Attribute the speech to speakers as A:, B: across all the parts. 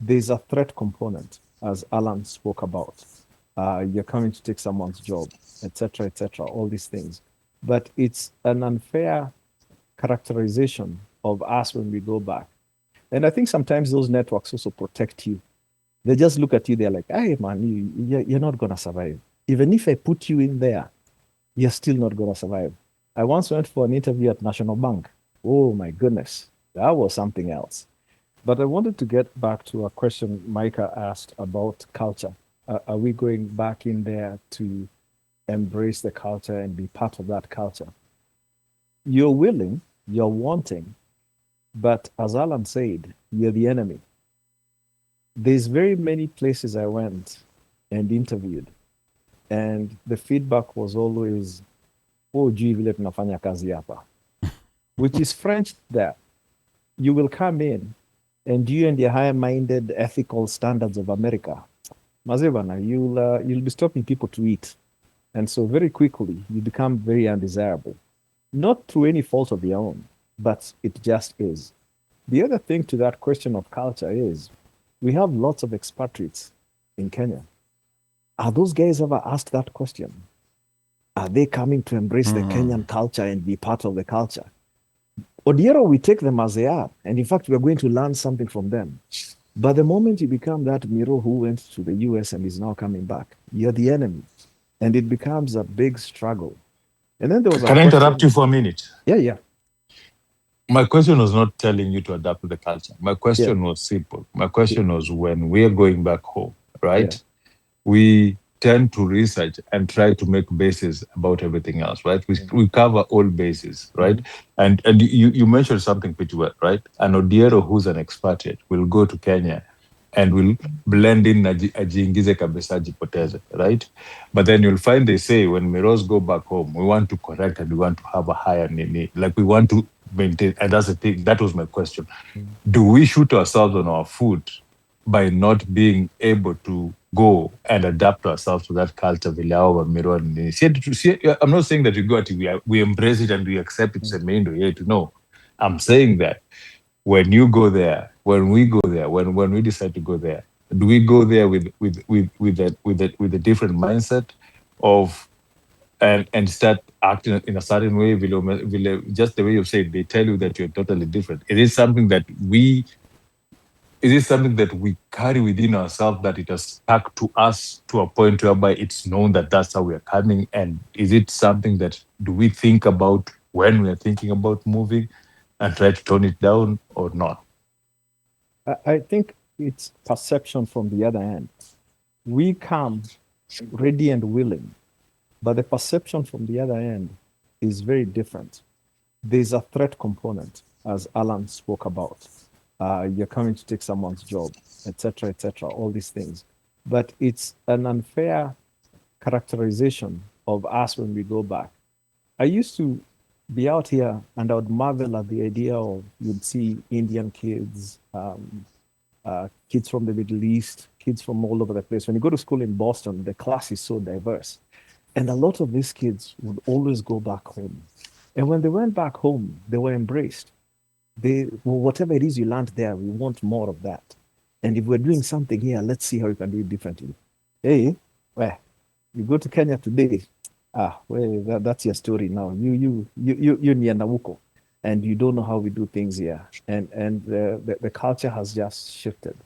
A: there's a threat component, as Alan spoke about. You're coming to take someone's job, etc., all these things. But it's an unfair characterization of us when we go back. And I think sometimes those networks also protect you. They just look at you, they're like, hey, man, you're not going to survive. Even if I put you in there, you're still not going to survive. I once went for an interview at National Bank. Oh, my goodness. That was something else. But I wanted to get back to a question Micah asked about culture. Are we going back in there to embrace the culture and be part of that culture? You're willing, you're wanting, but as Alan said, you're the enemy. There's very many places I went and interviewed, and the feedback was always, oh, jui vile tunafanya kazi hapa, which is French there. You will come in and you and the high-minded ethical standards of America, Mazebana, you'll be stopping people to eat. And so very quickly you become very undesirable. Not through any fault of your own, but it just is. The other thing to that question of culture is we have lots of expatriates in Kenya. Are those guys ever asked that question? Are they coming to embrace the Kenyan culture and be part of the culture? Odiero, we take them as they are. And in fact, we're going to learn something from them. But the moment you become that Miro who went to the US and is now coming back, you're the enemy. And it becomes a big struggle. And then there was a
B: Can I
A: question.
B: interrupt you for a minute?
A: Yeah.
B: My question was not telling you to adapt to the culture. My question was simple. My question was when we are going back home, right? We tend to research and try to make bases about everything else, right? We cover all bases, right? And you mentioned something pretty well, right? An Odiero who's an expatriate will go to Kenya and will blend in ajiingize kabisa ajipoteze, right? But then you'll find they say when Miros go back home, we want to correct and we want to have a higher nini, like we want to maintain, and that's the thing. That was my question. Do we shoot ourselves on our foot by not being able to go and adapt ourselves to that culture? I'm not saying that we embrace it and we accept it. No, I'm saying that when you go there, when we go there, when we decide to go there, do we go there with a different mindset of and start acting in a certain way? Just the way you said, they tell you that you're totally different. Is it something that we carry within ourselves, that it has stuck to us to a point whereby it's known that that's how we are coming? And is it something that do we think about when we are thinking about moving and try to tone it down or not?
A: I think it's perception from the other end. We come ready and willing, but the perception from the other end is very different. There's a threat component, as Alan spoke about. You're coming to take someone's job, etc., all these things. But it's an unfair characterization of us when we go back. I used to be out here and I would marvel at the idea of you'd see Indian kids, kids from the Middle East, kids from all over the place. When you go to school in Boston, the class is so diverse. And a lot of these kids would always go back home. And when they went back home, they were embraced. Whatever it is you learned there, we want more of that. And if we're doing something here, let's see how we can do it differently. Hey, well, you go to Kenya today. That's your story now. You near Nawuko, and you don't know how we do things here. And the culture has just shifted.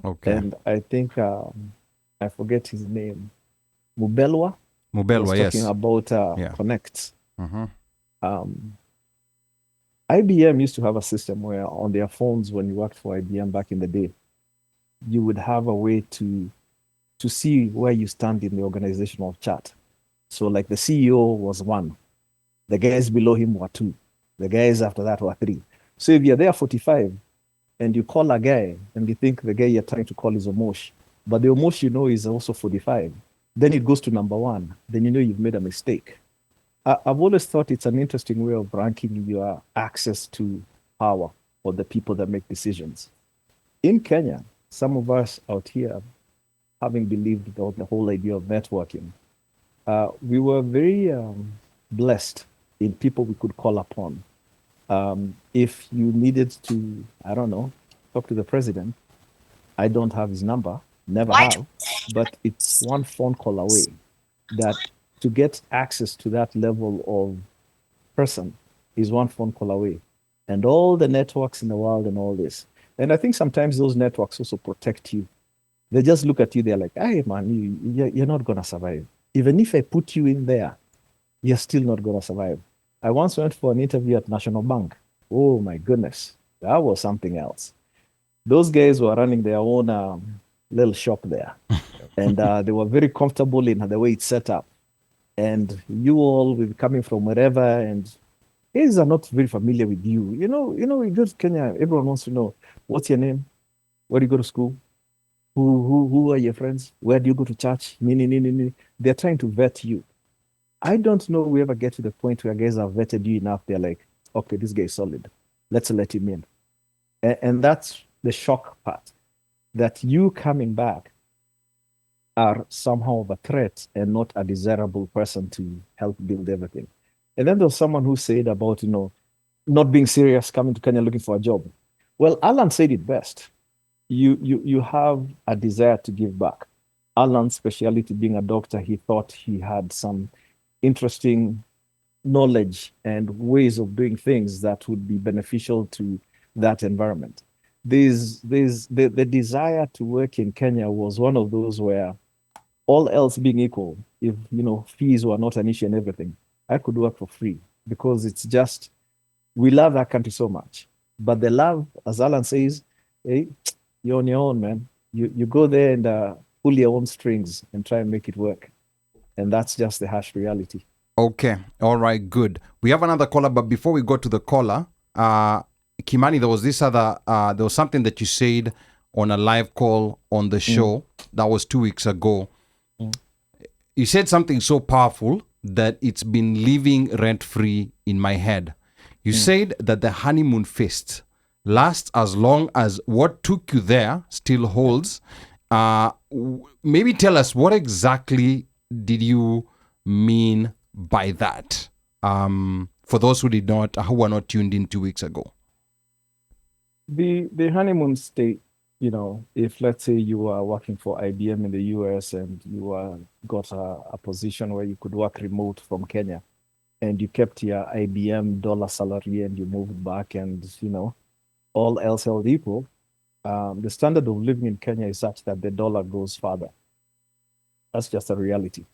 C: Okay.
A: And I think I forget his name. Mubelwa
C: Mubelwa,
A: was talking
C: yes.
A: about
C: Yeah.
A: Connect.
C: Mm-hmm.
A: IBM used to have a system where on their phones, when you worked for IBM back in the day, you would have a way to see where you stand in the organizational chart. So like the CEO was 1, the guys below him were 2, the guys after that were 3. So if you're there 45 and you call a guy and you think the guy you're trying to call is Omosh, but the Omosh you know is also 45, then it goes to number 1, then you know you've made a mistake. I've always thought it's an interesting way of ranking your access to power for the people that make decisions. In Kenya, some of us out here, having believed the whole idea of networking, we were very blessed in people we could call upon. If you needed to, I don't know, talk to the president, I don't have his number, never have, but it's one phone call away. That to get access to that level of person is one phone call away. And all the networks in the world and all this. And I think sometimes those networks also protect you. They just look at you, they're like, hey, man, you're not going to survive. Even if I put you in there, you're still not going to survive. I once went for an interview at National Bank. Oh, my goodness. That was something else. Those guys were running their own little shop there. And they were very comfortable in the way it's set up. And you all will be coming from wherever, and guys are not very familiar with you. We go to Kenya, everyone wants to know, what's your name? Where do you go to school? Who are your friends? Where do you go to church? They're trying to vet you. I don't know we ever get to the point where guys have vetted you enough. They're like, okay, this guy is solid. Let's let him in. And that's the shock part, that you coming back are somehow of a threat and not a desirable person to help build everything. And then there was someone who said about, not being serious, coming to Kenya looking for a job. Well, Alan said it best. You have a desire to give back. Alan's specialty being a doctor, he thought he had some interesting knowledge and ways of doing things that would be beneficial to that environment. The desire to work in Kenya was one of those where, all else being equal, if fees were not an issue and everything, I could work for free, because it's just, we love that country so much. But the love, as Alan says, hey, you're on your own, man. You go there and pull your own strings and try and make it work. And that's just the harsh reality.
C: Okay. All right. Good. We have another caller, but before we go to the caller, Kimani, there was something that you said on a live call on the show that was 2 weeks ago. You said something so powerful that it's been living rent-free in my head. You said that the honeymoon feast lasts as long as what took you there still holds. Maybe tell us, what exactly did you mean by that? For those who were not tuned in 2 weeks ago.
A: The honeymoon state, if let's say you are working for IBM in the US and you got a position where you could work remote from Kenya, and you kept your IBM dollar salary and you moved back, and all else held equal, the standard of living in Kenya is such that the dollar goes further. That's just a reality.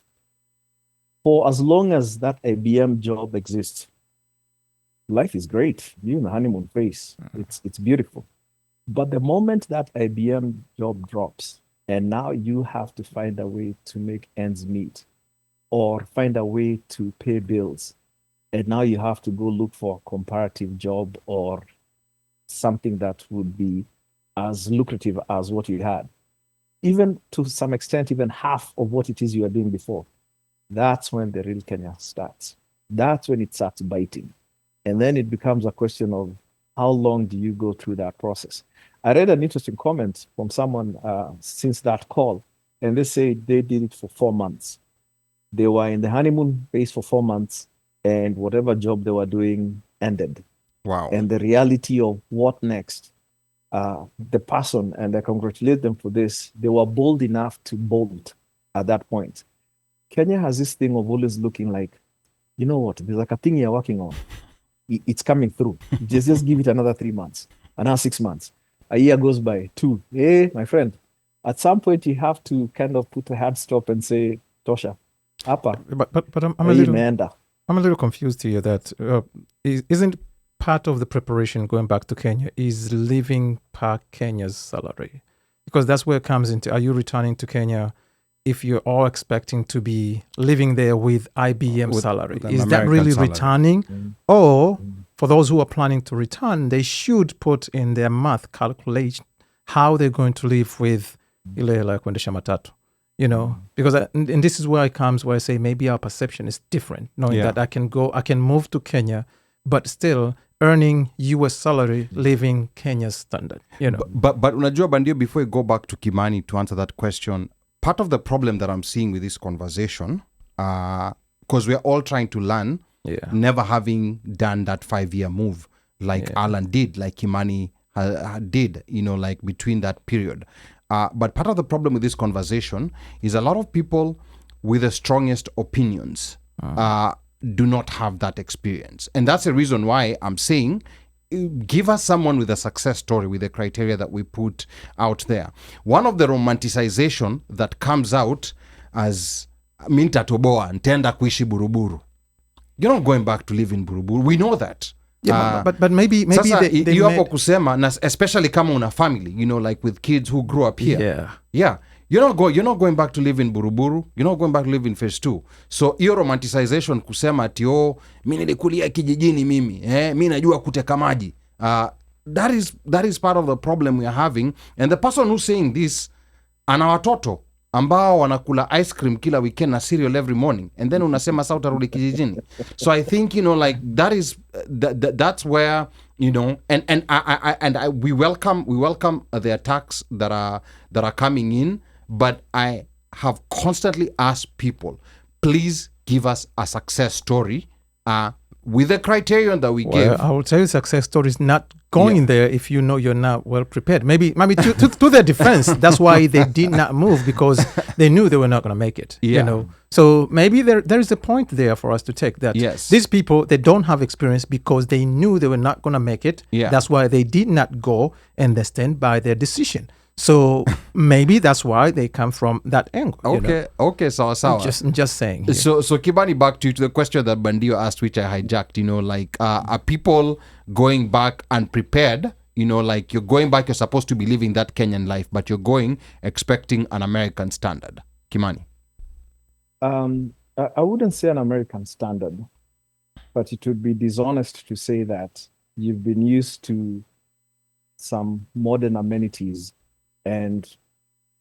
A: For as long as that IBM job exists, life is great. You're in the honeymoon phase. It's beautiful. But the moment that IBM job drops, and now you have to find a way to make ends meet, or find a way to pay bills, and now you have to go look for a comparative job or something that would be as lucrative as what you had, even to some extent, even half of what it is you are doing before. That's when the real Kenya starts. That's when it starts biting. And then it becomes a question of, how long do you go through that process? I read an interesting comment from someone since that call, and they say they did it for 4 months. They were in the honeymoon phase for 4 months, and whatever job they were doing ended.
C: Wow.
A: And the reality of what next, the person, and I congratulate them for this, they were bold enough to bolt at that point. Kenya has this thing of always looking like, you know what, there's like a thing you're working on. It's coming through. Just give it another 3 months, another 6 months. A year goes by, 2. Hey, my friend, at some point you have to kind of put a hard stop and say, Tosha, apa.
D: But I'm a little confused here that isn't part of the preparation going back to Kenya is living per Kenya's salary? Because that's where it comes into, are you returning to Kenya if you're all expecting to be living there with IBM salary? Is that really salary returning? Or for those who are planning to return, they should put in their math calculation how they're going to live with ile kuendesha matatu, because and this is where it comes where I say maybe our perception is different, knowing that I can move to Kenya, but still earning US salary, living Kenya's standard,
C: But unajua Bandio, before you go back to Kimani to answer that question, part of the problem that I'm seeing with this conversation, because we're all trying to learn, never having done that 5-year move like Alan did, like Kimani did, like between that period. But part of the problem with this conversation is a lot of people with the strongest opinions do not have that experience. And that's the reason why I'm saying, give us someone with a success story with the criteria that we put out there. One of the romanticization that comes out as minta toboa ntenda kuishi buruburu. You're not going back to live in buruburu. We know that.
D: Yeah, but maybe
C: sasa,
D: they
C: you hapo kusema, na especially kama una family, you know, like with kids who grew up here. Yeah. You're not going back to live in buruburu. You're not going back to live in phase 2. So hiyo romanticization kusema ati mimi nilikulia kijijini mimi, mimi najua kuteka maji. That is part of the problem we are having, and the person who's saying this ana watoto ambao wanakula ice cream kila weekend na cereal every morning, and then unasema sasa utarudi kijijini. So I think, you know, like that's where, you know, and we welcome the attacks that are coming in, but I have constantly asked people, please give us a success story with the criterion that we give.
D: I will tell you, success story is not going there if you know you're not well prepared. Maybe to their defense, that's why they did not move, because they knew they were not going to make it. You know, so maybe there is a point there for us to take that.
C: Yes.
D: These people, they don't have experience because they knew they were not going to make it. That's why they did not go, and they stand by their decision. So maybe that's why they come from that angle.
C: Okay, sawa.
D: I'm just saying. Here.
C: So Kimani, back to the question that Bandio asked, which I hijacked. You know, like are people going back unprepared? You know, like you're going back, you're supposed to be living that Kenyan life, but you're going expecting an American standard. Kimani.
A: I wouldn't say an American standard, but it would be dishonest to say that you've been used to some modern amenities, and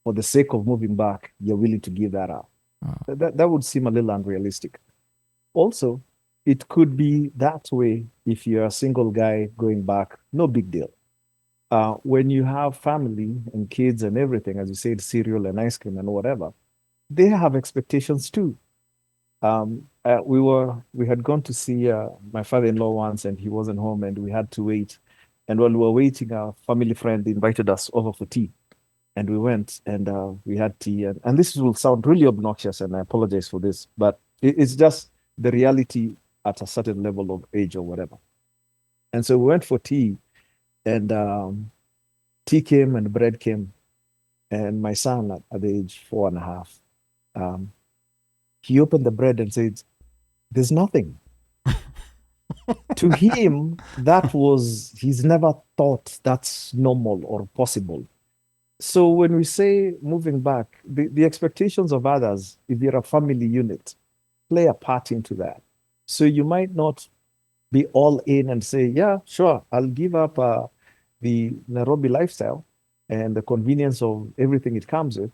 A: for the sake of moving back, you're willing to give that up. That would seem a little unrealistic. Also, it could be that way if you're a single guy going back, no big deal. When you have family and kids and everything, as you said, cereal and ice cream and whatever, they have expectations too. We had gone to see my father-in-law once, and he wasn't home, and we had to wait. And while we were waiting, our family friend invited us over for tea. And we went, and we had tea. And this will sound really obnoxious, and I apologize for this, but it's just the reality at a certain level of age or whatever. And so we went for tea, and tea came and bread came. And my son, at the age 4.5, he opened the bread and said, "There's nothing." To him, he's never thought that's normal or possible. So when we say moving back, the expectations of others, if you're a family unit, play a part into that. So you might not be all in and say, yeah, sure, I'll give up the Nairobi lifestyle and the convenience of everything it comes with.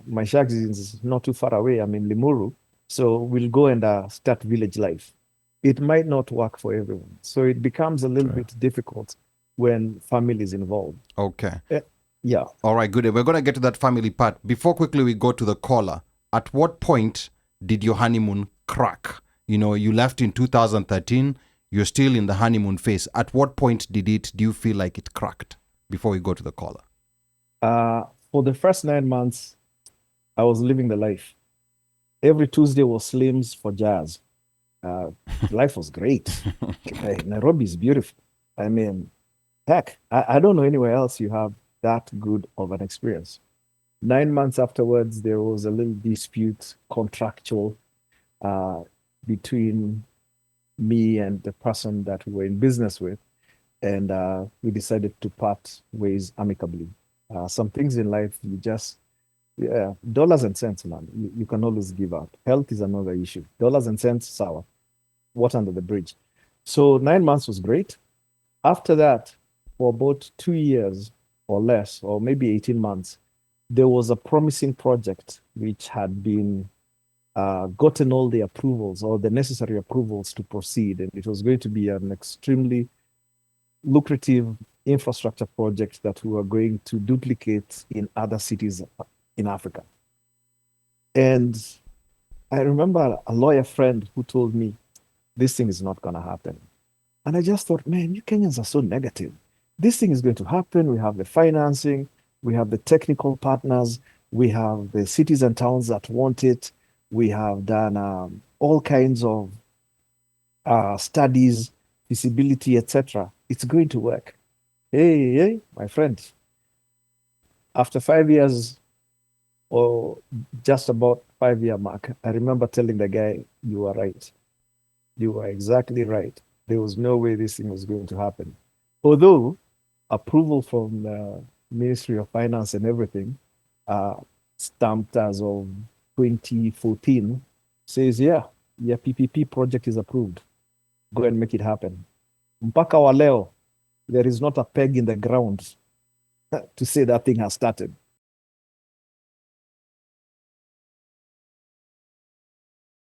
A: My shack is not too far away. I'm in Limuru. So we'll go and start village life. It might not work for everyone. So it becomes a little bit difficult when family is involved.
C: Okay.
A: Yeah.
C: All right, good. We're going to get to that family part. Before quickly we go to the caller, at what point did your honeymoon crack? You know, you left in 2013. You're still in the honeymoon phase. At what point do you feel like it cracked before we go to the caller?
A: For the first 9 months, I was living the life. Every Tuesday was Slims for jazz. Life was great. Nairobi is beautiful. I mean, heck, I don't know anywhere else you have that good of an experience. 9 months afterwards, there was a little dispute, contractual, between me and the person that we were in business with, and we decided to part ways amicably. Some things in life, you just, dollars and cents, man, you can always give out. Health is another issue. Dollars and cents, sour. Water under the bridge. So 9 months was great. After that, for about 2 years or less, or maybe 18 months, there was a promising project which had been gotten all the approvals or the necessary approvals to proceed. And it was going to be an extremely lucrative infrastructure project that we were going to duplicate in other cities in Africa. And I remember a lawyer friend who told me, this thing is not going to happen. And I just thought, man, you Kenyans are so negative. This thing is going to happen. We have the financing. We have the technical partners. We have the cities and towns that want it. We have done all kinds of studies, feasibility, etc. It's going to work. Hey, my friend. After 5 years, or just about 5 year mark, I remember telling the guy, "You are right. You are exactly right. There was no way this thing was going to happen." Although approval from the Ministry of Finance and everything, stamped as of 2014, says, yeah, your PPP project is approved. Go and make it happen. Mpaka wa leo, there is not a peg in the ground to say that thing has started.